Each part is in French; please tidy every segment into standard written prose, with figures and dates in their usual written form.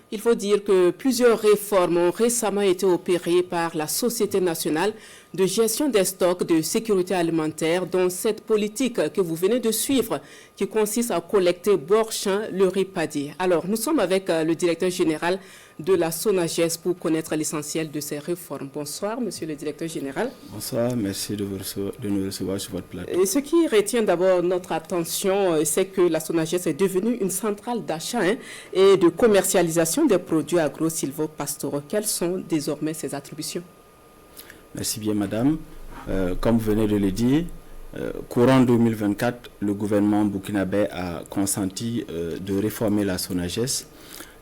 Il faut dire que plusieurs réformes ont récemment été opérées par la Société nationale de gestion des stocks de sécurité alimentaire, dont cette politique que vous venez de suivre, qui consiste à collecter bord champ le riz paddy. Alors, nous sommes avec le directeur général de la SONAGES pour connaître l'essentiel de ces réformes. Bonsoir, monsieur le directeur général. Bonsoir, merci de nous recevoir sur votre plateau. Et ce qui retient d'abord notre attention, c'est que la SONAGES est devenue une centrale d'achat et de commercialisation des produits agro-silvopastoraux. Quelles sont désormais ses attributions? Merci bien, madame. Comme vous venez de le dire, courant 2024, le gouvernement burkinabé a consenti de réformer la SONAGES,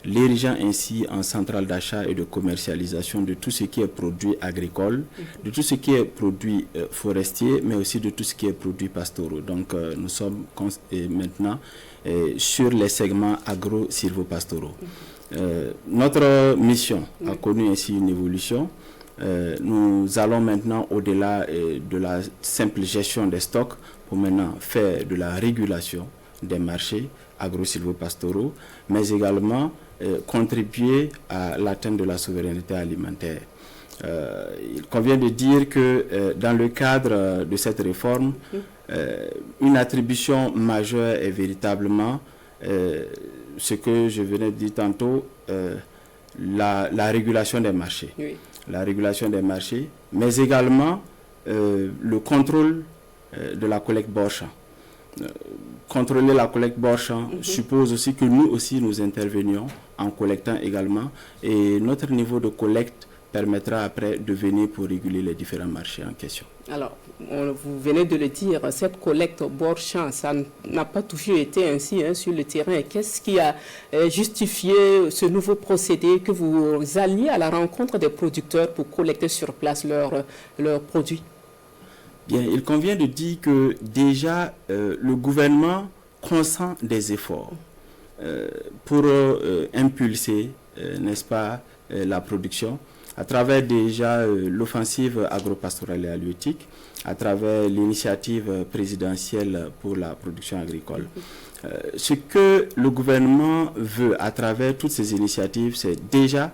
l'érigeant ainsi en centrale d'achat et de commercialisation de tout ce qui est produit agricole, de tout ce qui est produit forestier, mais aussi de tout ce qui est produit pastoraux. Donc, nous sommes maintenant sur les segments agro-silvopastoraux. Notre mission a connu ainsi une évolution. Nous allons maintenant au-delà de la simple gestion des stocks pour maintenant faire de la régulation des marchés agro-silvopastoraux, mais également contribuer à l'atteinte de la souveraineté alimentaire. Il convient de dire que dans le cadre de cette réforme, une attribution majeure est véritablement ce que je venais de dire tantôt, la régulation des marchés. Oui. La régulation des marchés, mais également le contrôle de la collecte bord champ. Contrôler la collecte bord champ suppose aussi que nous aussi nous intervenions en collectant également, et notre niveau de collecte permettra après de venir pour réguler les différents marchés en question. Alors, vous venez de le dire, cette collecte bord champ, ça n'a pas toujours été ainsi sur le terrain. Qu'est-ce qui a justifié ce nouveau procédé que vous alliez à la rencontre des producteurs pour collecter sur place leurs produits? Bien, il convient de dire que déjà le gouvernement consent des efforts pour impulser, n'est-ce pas, la production, à travers déjà l'offensive agropastorale et halieutique, à travers l'initiative présidentielle pour la production agricole. Ce que le gouvernement veut à travers toutes ces initiatives, c'est déjà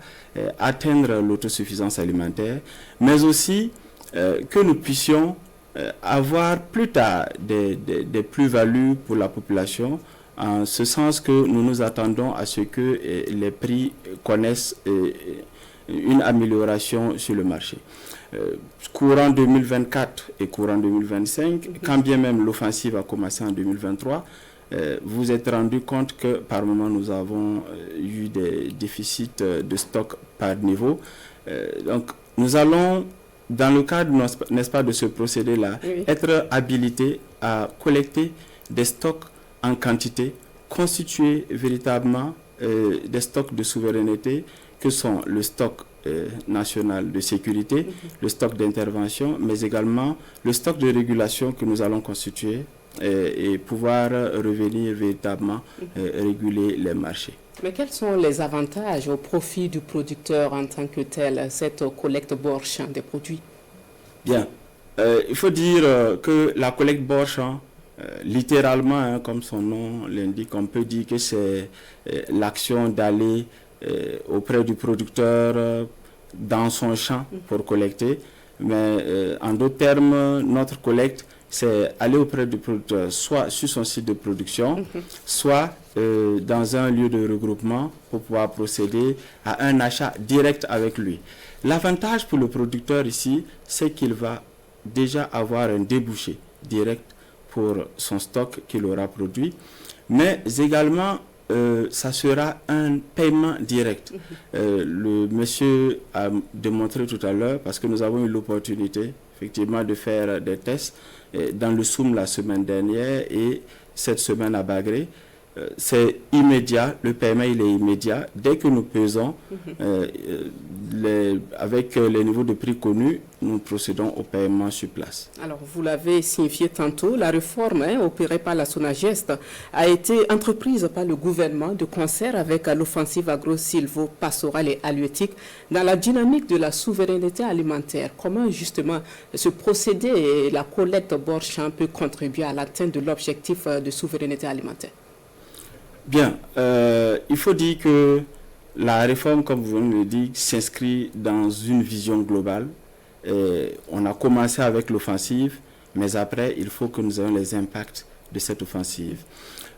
atteindre l'autosuffisance alimentaire, mais aussi que nous puissions avoir plus tard des plus-values pour la population, en ce sens que nous nous attendons à ce que les prix connaissent une amélioration sur le marché. Courant 2024 et courant 2025, quand bien même l'offensive a commencé en 2023, vous êtes rendu compte que par moment nous avons eu des déficits de stock par niveau. Donc nous allons, dans le cadre, n'est-ce pas, de ce procédé-là, être habilités à collecter des stocks en quantité, constituer véritablement des stocks de souveraineté, que sont le stock national de sécurité, le stock d'intervention, mais également le stock de régulation que nous allons constituer et pouvoir revenir véritablement réguler les marchés. Mais quels sont les avantages au profit du producteur en tant que tel, cette collecte bord champ des produits? Bien, il faut dire que la collecte bord champ, littéralement, comme son nom l'indique, on peut dire que c'est l'action d'aller auprès du producteur dans son champ pour collecter. Mais en d'autres termes, notre collecte, c'est aller auprès du producteur, soit sur son site de production, soit dans un lieu de regroupement pour pouvoir procéder à un achat direct avec lui. L'avantage pour le producteur ici, c'est qu'il va déjà avoir un débouché direct pour son stock qu'il aura produit, mais également ça sera un paiement direct. Le monsieur a démontré tout à l'heure, parce que nous avons eu l'opportunité effectivement de faire des tests dans le Soum la semaine dernière et cette semaine à Bagré. C'est immédiat, le paiement il est immédiat. Dès que nous pesons, avec les niveaux de prix connus, nous procédons au paiement sur place. Alors, vous l'avez signifié tantôt, la réforme opérée par la SONAGES a été entreprise par le gouvernement de concert avec l'offensive agro-silvopastorale et halieutique dans la dynamique de la souveraineté alimentaire. Comment justement ce procédé et la collecte bord champ peut contribuer à l'atteinte de l'objectif de souveraineté alimentaire? Bien, il faut dire que la réforme, comme vous venez de le dire, s'inscrit dans une vision globale. On a commencé avec l'offensive, mais après, il faut que nous ayons les impacts de cette offensive.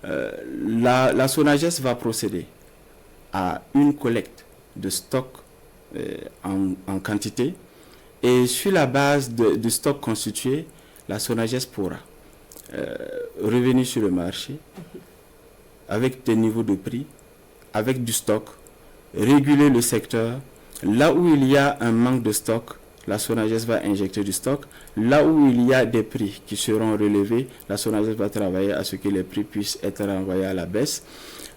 La SONAGES va procéder à une collecte de stock en quantité, et sur la base du stock constitué, la SONAGES pourra revenir sur le marché avec des niveaux de prix, avec du stock, réguler le secteur. Là où il y a un manque de stock, la SONAGES va injecter du stock. Là où il y a des prix qui seront relevés, la SONAGES va travailler à ce que les prix puissent être renvoyés à la baisse.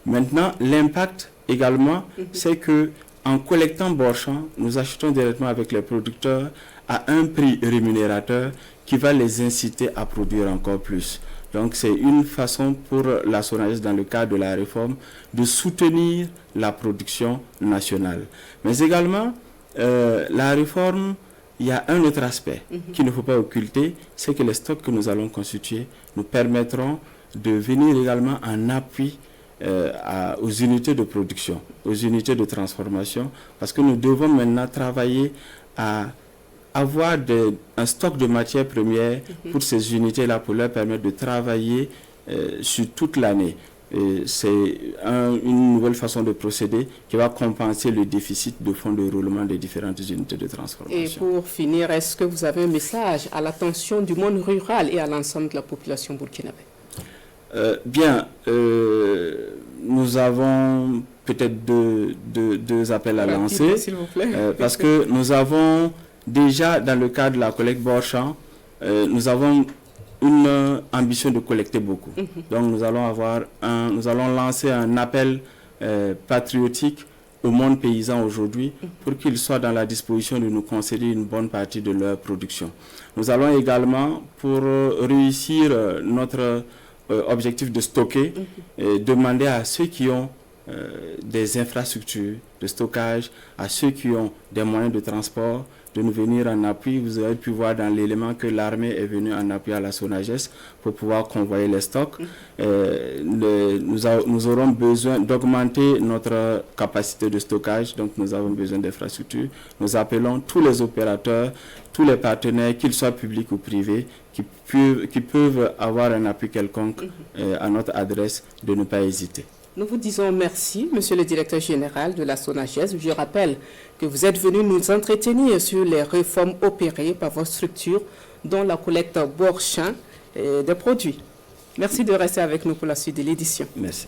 Maintenant, l'impact également, c'est que en collectant Borchamp, nous achetons directement avec les producteurs à un prix rémunérateur qui va les inciter à produire encore plus. Donc c'est une façon pour la SONAGES, dans le cadre de la réforme, de soutenir la production nationale. Mais également, la réforme, il y a un autre aspect qu'il ne faut pas occulter, c'est que les stocks que nous allons constituer nous permettront de venir également en appui aux unités de production, aux unités de transformation, parce que nous devons maintenant travailler à avoir un stock de matières premières pour ces unités-là, pour leur permettre de travailler sur toute l'année. C'est une nouvelle façon de procéder qui va compenser le déficit de fonds de roulement des différentes unités de transformation. Et pour finir, est-ce que vous avez un message à l'attention du monde rural et à l'ensemble de la population burkinabé? Nous avons peut-être deux appels à lancer, s'il vous plaît. parce que nous avons déjà, dans le cadre de la collecte Borchamp, nous avons une ambition de collecter beaucoup. Donc nous allons lancer un appel patriotique au monde paysan aujourd'hui pour qu'ils soient dans la disposition de nous concéder une bonne partie de leur production. Nous allons également, pour réussir notre objectif de stocker, demander à ceux qui ont des infrastructures de stockage, à ceux qui ont des moyens de transport, de nous venir en appui. Vous avez pu voir dans l'élément que l'armée est venue en appui à la SONAGES pour pouvoir convoyer les stocks. Nous aurons besoin d'augmenter notre capacité de stockage, donc nous avons besoin d'infrastructures. Nous appelons tous les opérateurs, tous les partenaires, qu'ils soient publics ou privés, qui peuvent avoir un appui quelconque à notre adresse, de ne pas hésiter. Nous vous disons merci, Monsieur le Directeur Général de la SONAGES. Je rappelle que vous êtes venu nous entretenir sur les réformes opérées par votre structure, dont la collecte Borchamp des produits. Merci de rester avec nous pour la suite de l'édition. Merci.